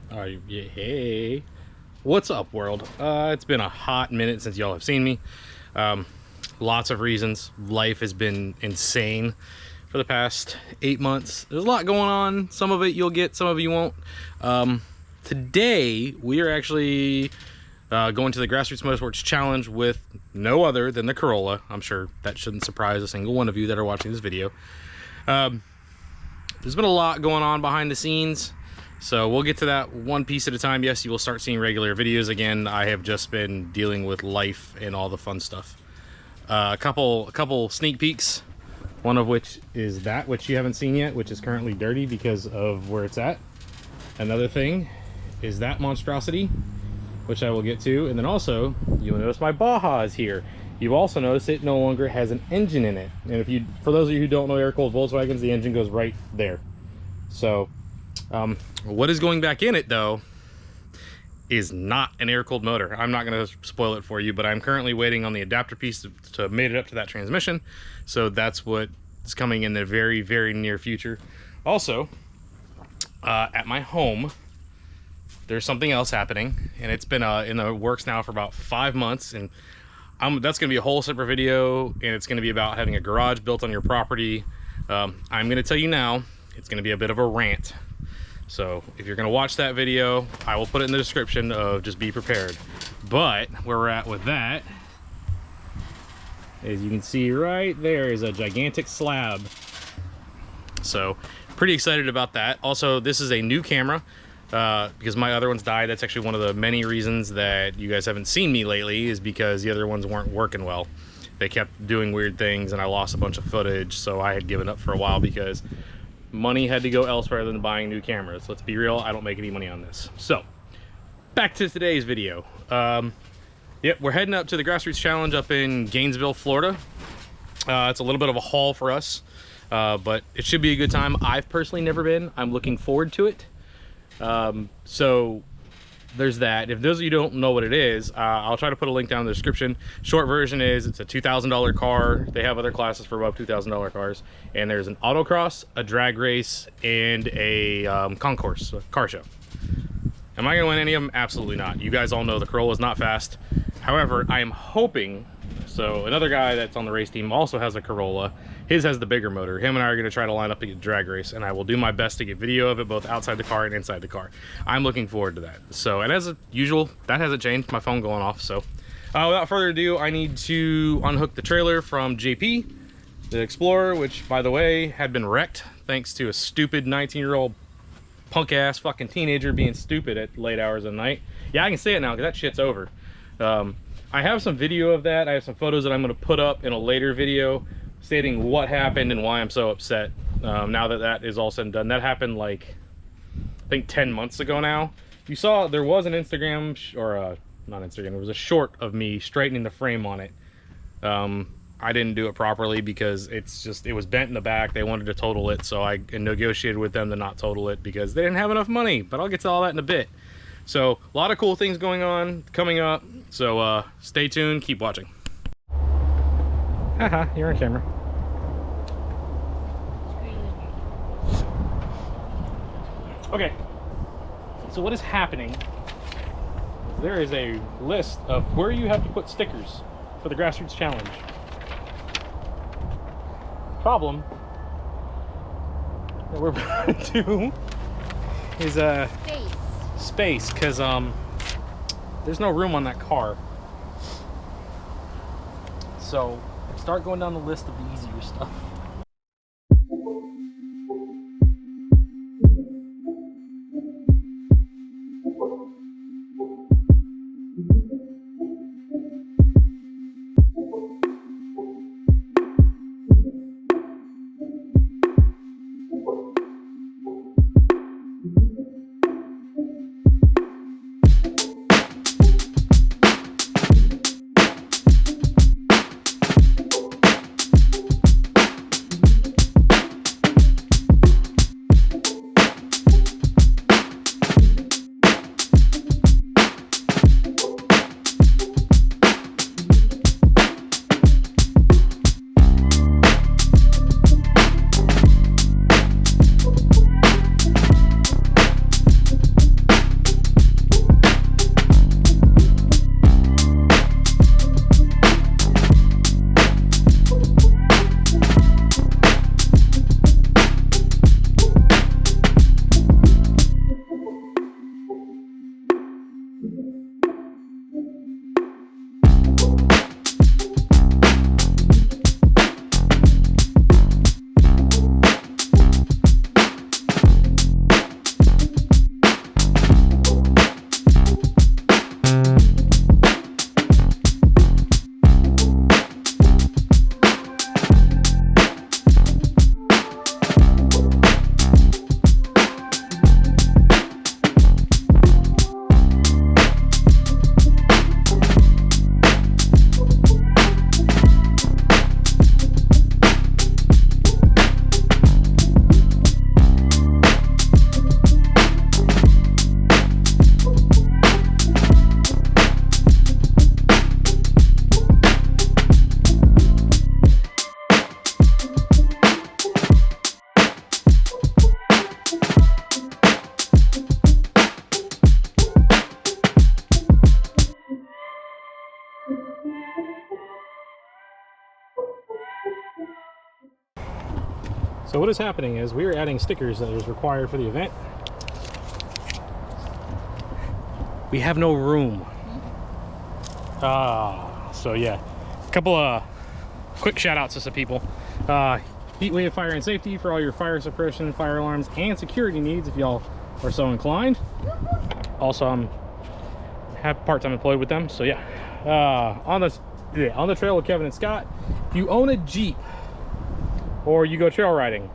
Yeah, hey, what's up, world? It's been a hot minute since y'all have seen me. Lots of reasons. Life has been insane for the past 8 months. There's a lot going on. Some of it you'll get, some of it you won't. Today we are actually going to the Grassroots Motorsports Challenge with no other than the Corolla. I'm sure that shouldn't surprise a single one of you that are watching this video. There's been a lot going on behind the scenes, so we'll get to that one piece at a time. Yes, you will start seeing regular videos again. I have just been dealing with life and all the fun stuff. A couple sneak peeks, one of which is that which you haven't seen yet, which is currently dirty because of where it's at. Another thing is that monstrosity, which I will get to, and then also you'll notice my Baja is here. You've also noticed it no longer has an engine in it, and for those of you who don't know air-cooled Volkswagens, the engine goes right there. So what is going back in it though is not an air-cooled motor. I'm not going to spoil it for you, but I'm currently waiting on the adapter piece to mate it up to that transmission, so that's what is coming in the very, very near future. Also, at my home there's something else happening, and it's been in the works now for about 5 months, and that's going to be a whole separate video, and it's going to be about having a garage built on your property. I'm going to tell you now, it's going to be a bit of a rant. So if you're going to watch that video, I will put it in the description of just be prepared. But where we're at with that, as you can see right there, is a gigantic slab. So pretty excited about that. Also, this is a new camera. Because my other ones died. That's actually one of the many reasons that you guys haven't seen me lately, is because the other ones weren't working well. They kept doing weird things and I lost a bunch of footage, so I had given up for a while because money had to go elsewhere than buying new cameras. Let's be real, I don't make any money on this. So back to today's video. Yep, we're heading up to the Grassroots Challenge up in Gainesville, Florida. It's a little bit of a haul for us, but it should be a good time. I've personally never been. I'm looking forward to it. So there's that. If those of you don't know what it is, I'll try to put a link down in the description. Short version is it's a $2,000 car. They have other classes for above $2,000 cars, and there's an autocross, a drag race, and a concourse, a car show. Am I gonna win any of them? Absolutely not. You guys all know the Corolla is not fast. However, I am hoping, so another guy that's on the race team also has a Corolla. His has the bigger motor. Him and I are going to try to line up to get a drag race, and I will do my best to get video of it both outside the car and inside the car. I'm looking forward to that. So, and as usual, that hasn't changed, my phone going off. So without further ado, I need to unhook the trailer from JP, the Explorer, which by the way had been wrecked thanks to a stupid 19-year-old punk ass fucking teenager being stupid at late hours of the night. Yeah, I can say it now because that shit's over. I have some video of that. I have some photos that I'm going to put up in a later video stating what happened and why I'm so upset. Now that that is all said and done, that happened like I think 10 months ago now. You saw there was an Instagram not Instagram, it was a short of me straightening the frame on it. I didn't do it properly because it was bent in the back. They wanted to total it, so I negotiated with them to not total it because they didn't have enough money, but I'll get to all that in a bit. So a lot of cool things going on coming up, so stay tuned, keep watching. Haha, you're on camera. Okay, so what is happening is there is a list of where you have to put stickers for the Grassroots Challenge. Problem that we're about to do is space, because there's no room on that car. So start going down the list of the easier stuff. So what is happening is we are adding stickers that is required for the event. We have no room. So yeah, a couple of quick shout outs to some people. Heatwave Fire and Safety for all your fire suppression, fire alarms, and security needs if y'all are so inclined. Also, I'm part-time employed with them, so yeah. On the trail with Kevin and Scott, if you own a Jeep or you go trail riding,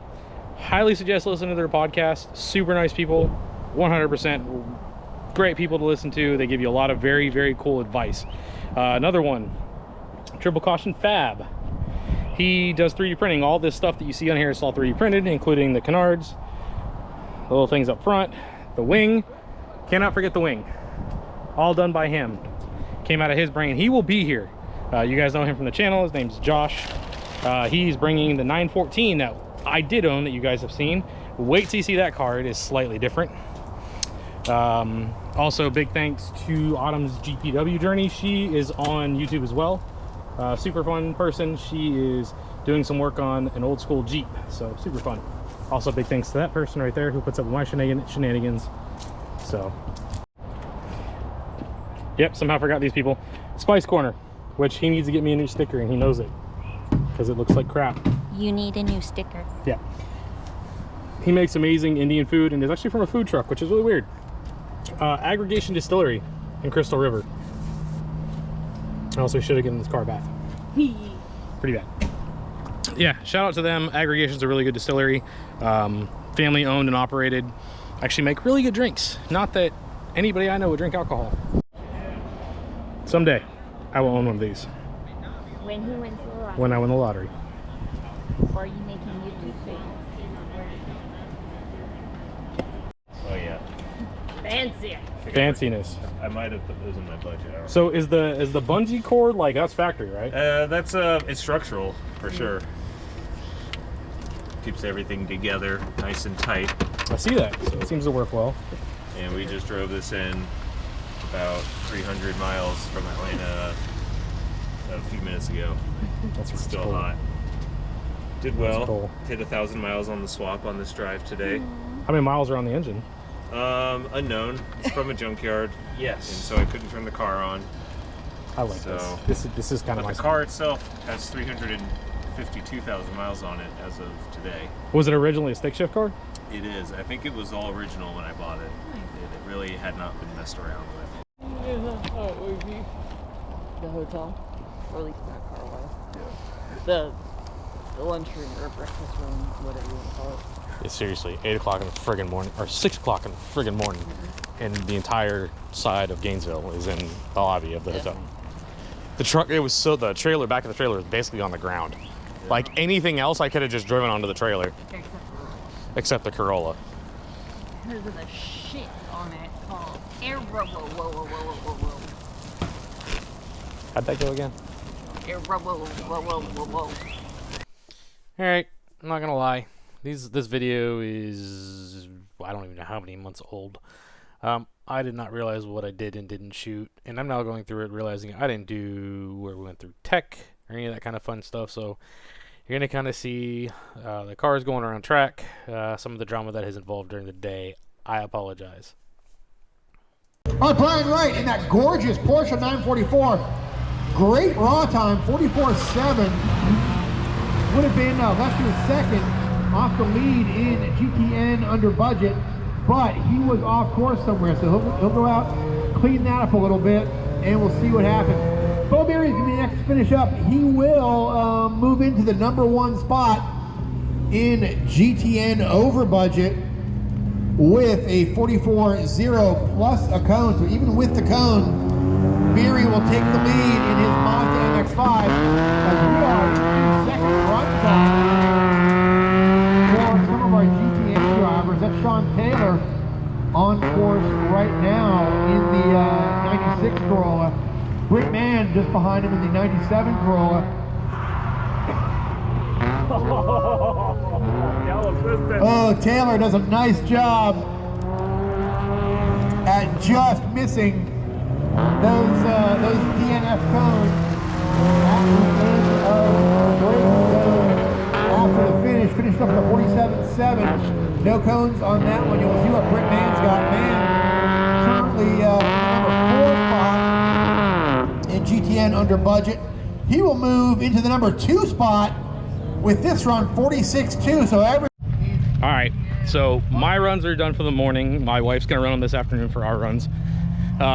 highly suggest listening to their podcast. Super nice people, 100% great people to listen to. They give you a lot of very, very cool advice. Another one, Triple Caution Fab. He does 3D printing. All this stuff that you see on here is all 3D printed, including the canards, the little things up front, the wing. Cannot forget the wing. All done by him. Came out of his brain. He will be here. You guys know him from the channel. His name's Josh. He's bringing the 914 that I did own that you guys have seen. Wait till you see that car. It is slightly different. Also, big thanks to Autumn's GPW journey. She is on YouTube as well. Super fun person. She is doing some work on an old school Jeep, so super fun. Also, big thanks to that person right there who puts up with my shenanigans. So, yep, somehow forgot these people. Spice Corner, which he needs to get me a new sticker, and he knows it because it looks like crap. You need a new sticker. Yeah. He makes amazing Indian food, and is actually from a food truck, which is really weird. Aggregation Distillery in Crystal River. Also, should have given this car a bath. Pretty bad. Yeah, shout out to them. Aggregation's a really good distillery. Family owned and operated. Actually make really good drinks. Not that anybody I know would drink alcohol. Someday, I will own one of these. When he wins the lottery. When I win the lottery. Or are you making YouTube famous? Oh yeah. Fancy. Fanciness. I might have put those in my budget. So is the bungee cord, like, that's factory, right? That's it's structural for sure. Keeps everything together nice and tight. I see that. So it seems to work well. And we just drove this in about 300 miles from Atlanta a few minutes ago. That's still cool. hot. Did well. Cool. Hit 1,000 miles on the swap on this drive today. How many miles are on the engine? Unknown. It's from a junkyard. Yes. And so I couldn't turn the car on. I like this. This is kind of But my the car itself has 352,000 miles on it as of today. Was it originally a stick shift car? It is. I think it was all original when I bought it. It really had not been messed around with. The hotel, or at least that car was. Yeah. The lunchroom or breakfast room, whatever you want to call it. It's seriously 8 o'clock in the friggin' morning, or 6 o'clock in the friggin' morning, and the entire side of Gainesville is in the lobby of the hotel. The truck, the trailer, back of the trailer was basically on the ground. Yeah. Like anything else, I could have just driven onto the trailer. Except the Corolla. Because of the shit on it called air whoa. How'd that go again? Air whoa. All right, I'm not gonna lie. This video is, I don't even know how many months old. I did not realize what I did and didn't shoot, and I'm now going through it realizing I didn't do where we went through tech or any of that kind of fun stuff. So you're gonna kind of see the cars going around track, some of the drama that has involved during the day. I apologize. Oh, Brian Wright in that gorgeous Porsche 944. Great raw time, 44.7. Would have been less than a second off the lead in GTN under budget, but he was off course somewhere, so he'll go out, clean that up a little bit, and we'll see what happens. Bo Berry's going to be next to finish up. He will move into the #1 spot in GTN over budget with a 44.0 plus a cone. So even with the cone, Berry will take the lead in his Mazda MX-5 as we are in second run time for some of our GTN drivers. That's Sean Taylor on course right now in the 96 Corolla. Britt Mann just behind him in the 97 Corolla. Oh, Taylor does a nice job at just missing those DNF cones after the finish. Finished up to 47.7. No cones on that one. You'll see what Britt Mann's got. Mann currently in the number 4 spot in GTN under budget. He will move into the number 2 spot with this run 46.2. So every. All right, so my runs are done for the morning. My wife's gonna run them this afternoon for our runs.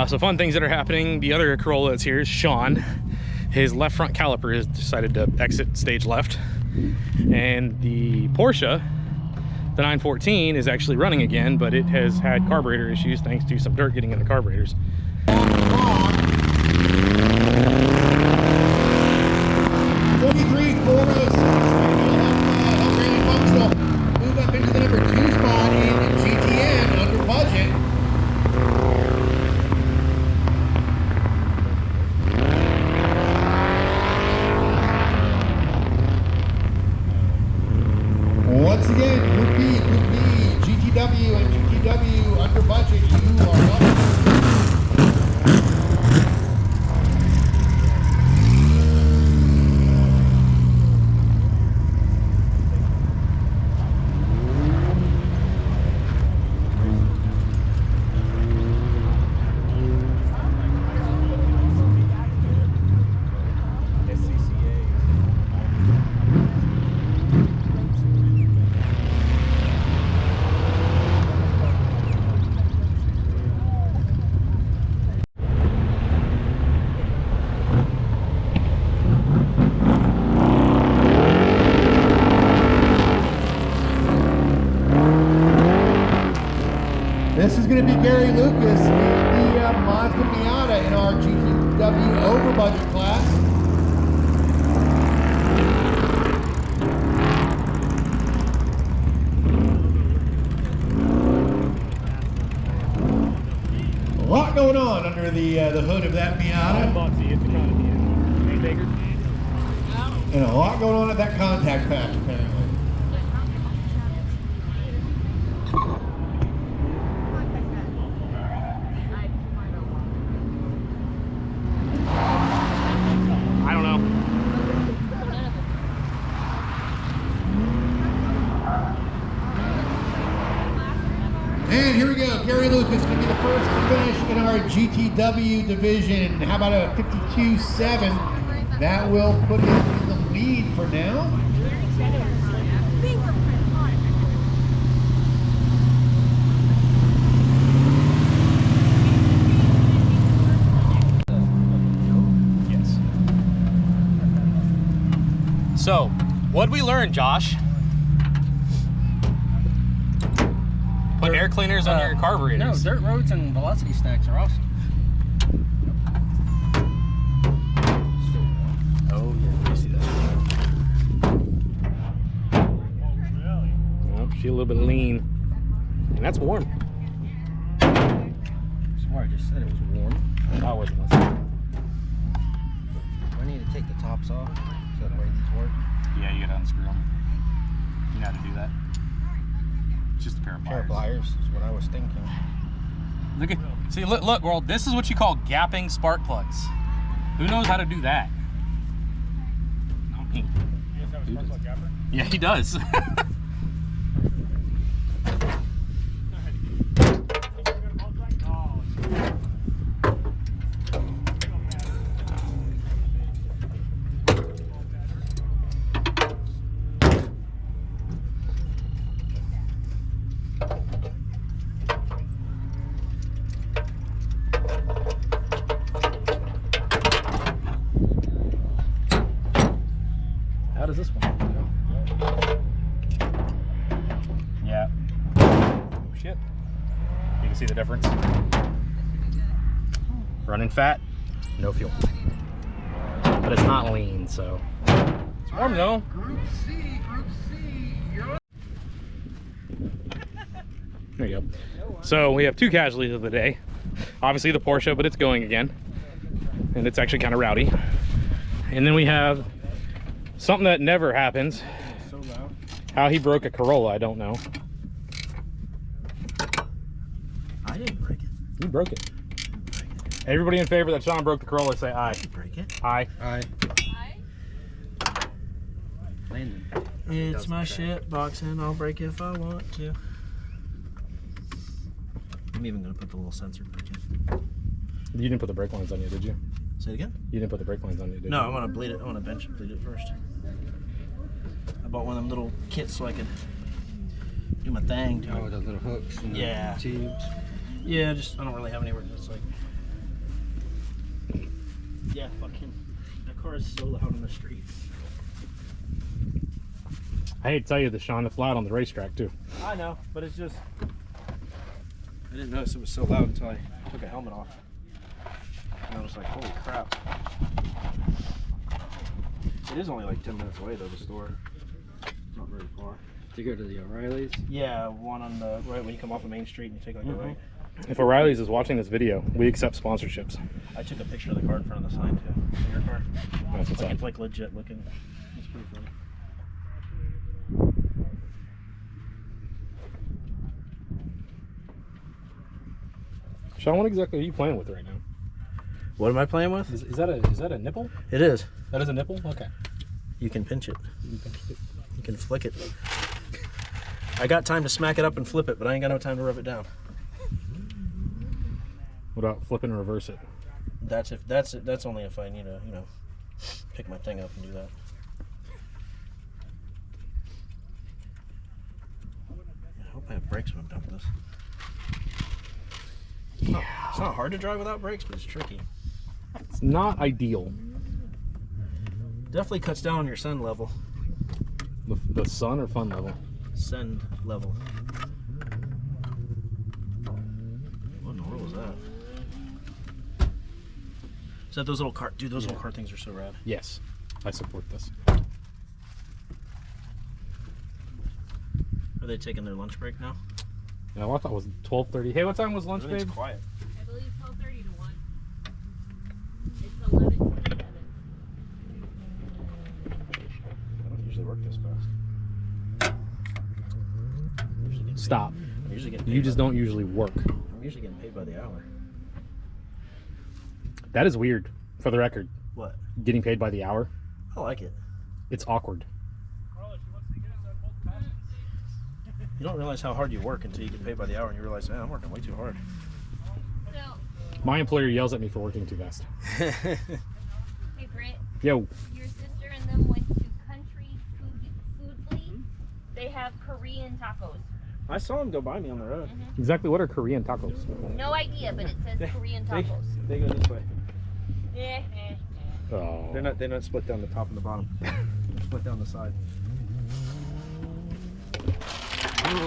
So fun things that are happening. The other Corolla that's here is Sean. His left front caliper has decided to exit stage left. And the Porsche, the 914, is actually running again, but it has had carburetor issues thanks to some dirt getting in the carburetors. 43.406. Functional. Move up into the number 2 spot in GTN under budget. Once again, Group B, GTW and GTW under budget. You are up. This is going to be Gary Lucas in the Mazda Miata in our GTW over budget class. A lot going on under the hood of that Miata. And a lot going on at that contact patch apparently. And here we go, Gary Lucas going to be the first to finish in our GTW division. How about a 52.7? That will put him in the lead for now. Yes. So, what'd we learn, Josh? Put air cleaners on your carburetors. No, dirt roads and velocity stacks are awesome. Oh yeah, you see that? Oh, she's a little bit lean, and that's warm. Sorry, I just said it was warm. I wasn't listening. Do I need to take the tops off? Is that the way these work? Yeah, you gotta unscrew them. You know how to do that. It's just a pair of pliers. Pair of pliers is what I was thinking. Look at, see, look, world. This is what you call gapping spark plugs. Who knows how to do that? Not me. You guys have a spark plug gapper? Yeah, he does. How does this one go? Yeah. Oh, shit. You can see the difference. Running fat, no fuel. But it's not lean, so. It's warm though. Group C, you're There you go. So we have two casualties of the day. Obviously the Porsche, but it's going again. And it's actually kind of rowdy. And then we have something that never happens. So loud. How he broke a Corolla, I don't know. I didn't break it. You broke it. Everybody in favor that Sean broke the Corolla, say aye. Break it. Aye. Aye. Landon. It's my shit boxing. I'll break if I want to. I'm even gonna put the little sensor back in. You didn't put the brake lines on you, did you? Say it again? You didn't put the brake lines on you, did No, you? I want to bleed it. I want to bench it, bleed it first. I bought one of them little kits so I could do my thing. To Oh, it. the little hooks and Yeah. the tubes. Yeah, just I don't really have anywhere that's like. Yeah, fucking. That car is so loud on the street. I hate to tell you this, Sean, it's loud on the racetrack too. I know, but it's just. I didn't notice it was so loud until I took a helmet off. And I was like, holy crap. It is only like 10 minutes away though, the store. It's not very far. To go to the O'Reilly's. Yeah, one on the right when you come off of Main Street and you take like a right. If O'Reilly's is watching this video, we accept sponsorships. I took a picture of the car in front of the sign too. Your car. That's what's Like, up. it's like legit looking. It's pretty funny. Sean, what exactly are you playing with right now? What am I playing with? Is that a nipple? It is. That is a nipple? Okay. You can pinch it. You can flick it. I got time to smack it up and flip it, but I ain't got no time to rub it down. What about flip and reverse it? That's only if I need to, pick my thing up and do that. I hope I have brakes when I'm done with this. It's not hard to drive without brakes, but it's tricky. It's not ideal. Definitely cuts down on your send level. The sun or fun level? Send level. What in the world was that? Is that those little car? Dude, those little car things are so rad. Yes, I support this. Are they taking their lunch break now? Yeah, I thought it was 12:30. Hey, what time was lunch, Everything's babe? quiet. I believe 12:30 to 1. It's 11:27. I don't usually work this fast. Stop. I'm usually getting paid You just by don't usually work. I'm usually getting paid by the hour. That is weird, for the record. What? Getting paid by the hour. I like it. It's awkward. You don't realize how hard you work until you get paid by the hour and you realize, man, I'm working way too hard. So, My employer yells at me for working too fast. hey Britt, Yo, your sister and them went to Country Foodly. They have Korean tacos. I saw him go by me on the road. exactly what are Korean tacos? No idea, but it says Korean tacos. They go this way. Yeah. Oh. They're not split down the top and the bottom. They're split down the side.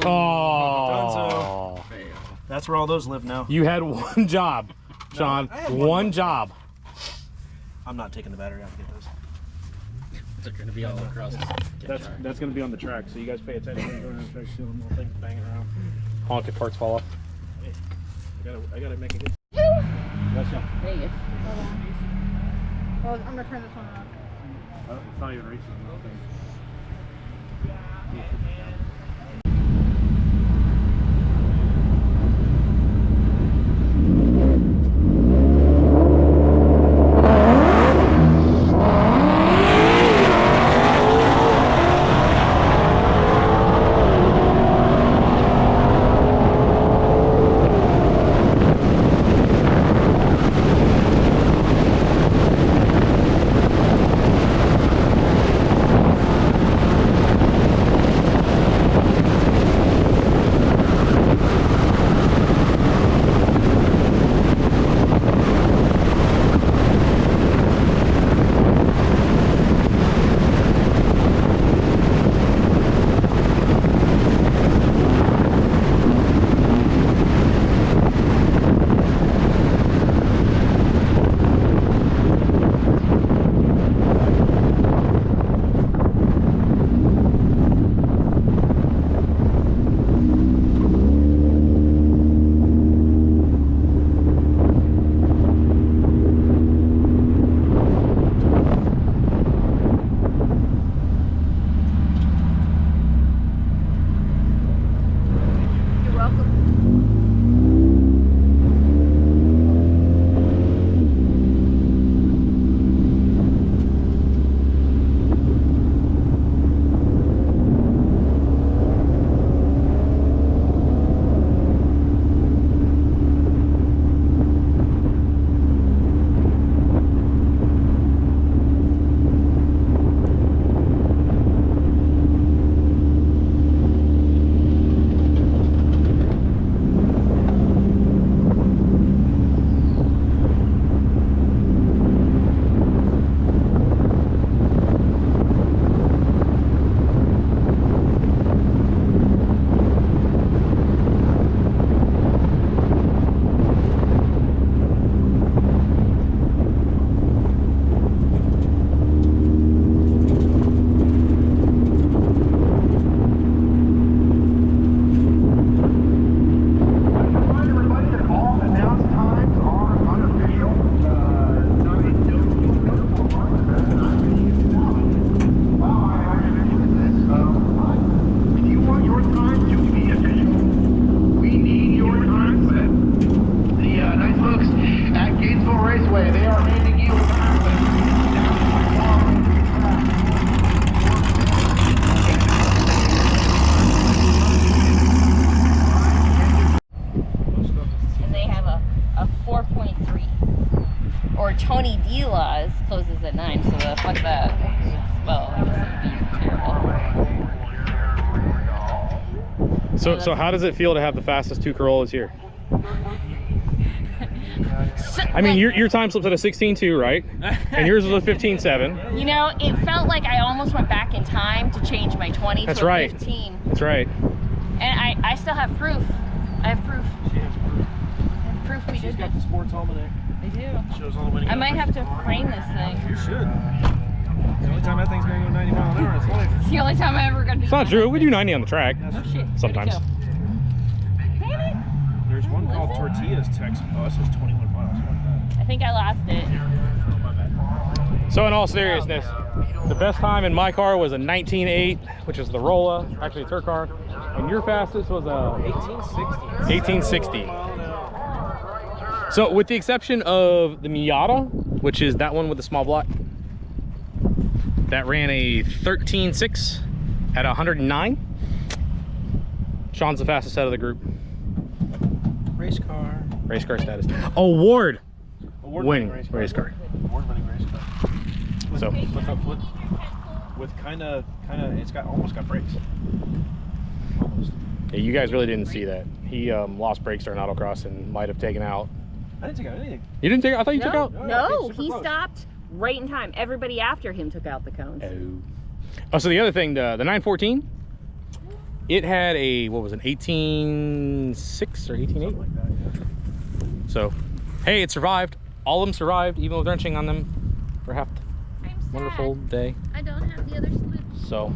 Oh. That's where all those live now. You had one job, Sean. I had one job. I'm not taking the battery out to get those. They're going to be all across. That's going to be on the track, so you guys pay attention. You're going to see them little things banging around. Haunted parts fall off. Hey, I gotta make a good. That's not. There you go. Well, I'm gonna turn this one off. It's not even racing. 4.3. Or Tony D Laws closes at 9, so fuck that. Well, I guess it'd be terrible. So how does it feel to have the fastest two Corollas here? I mean, your time slips at a 16.2, right? And yours was a 15.7. You know, it felt like I almost went back in time to change my 20 That's to a right. 15. That's right. And I still have proof. I have proof. She has proof. I have proof we She's did got this. the sports almanac. I do. Shows all the winning. I might have to frame this thing. You should. The only time that thing's gonna go 90 miles an hour in its life. It's the only time I'm ever gonna do It's not true. We do 90 on the track. Oh shit. Sometimes. Damn it. There's one called Listen. Tortillas text. Oh, it says 21 miles. Fuck I think I lost it. that. Oh, my bad. So in all seriousness, the best time in my car was a 19.8, which is the Rolla. Actually, it's her car. And your fastest was a 1860. So with the exception of the Miata, which is that one with the small block, that ran a 13.6 at 109. Sean's the fastest out of the group. Race car. Race car status. Award Award-winning winning race car. Award-winning race car. So With kind of, it's got almost got brakes. Almost. yeah, you guys really didn't see that. He lost brakes during autocross and might have taken out. I didn't take out anything. You didn't take out? I thought you took out. No, No, super he close. stopped right in time. Everybody after him took out the cones. Oh, so the other thing, the 914, it had a, what was it, 18.6 or 18.8? Like that, yeah. So, hey, it survived. All of them survived, even with wrenching on them for half the I'm sad. wonderful day. I don't have the other switch. So,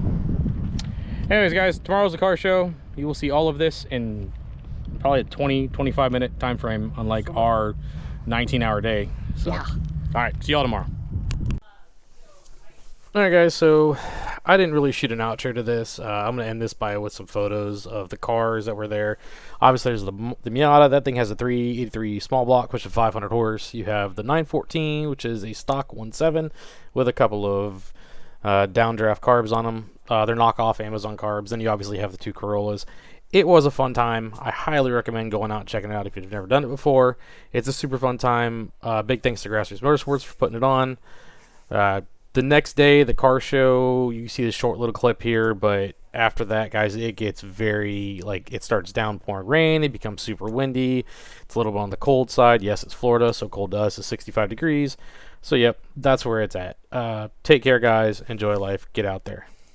anyways, guys, tomorrow's the car show. You will see all of this in probably a 20-25 minute time frame, unlike our 19-hour day. So, Yeah. all right, see y'all tomorrow. All right, guys, so I didn't really shoot an outro to this. I'm going to end this with some photos of the cars that were there. Obviously, there's the Miata. That thing has a 383 small block, which is 500 horse. You have the 914, which is a stock 1.7 with a couple of downdraft carbs on them. They're knockoff Amazon carbs. Then you obviously have the two Corollas. It was a fun time. I highly recommend going out and checking it out if you've never done it before. It's a super fun time. Big thanks to Grassroots Motorsports for putting it on. The next day, the car show, you see the short little clip here, but after that, guys, it gets very, it starts downpouring rain, it becomes super windy, it's a little bit on the cold side. Yes, it's Florida, so cold to us is 65 degrees. So, yep, that's where it's at. Take care, guys. Enjoy life. Get out there.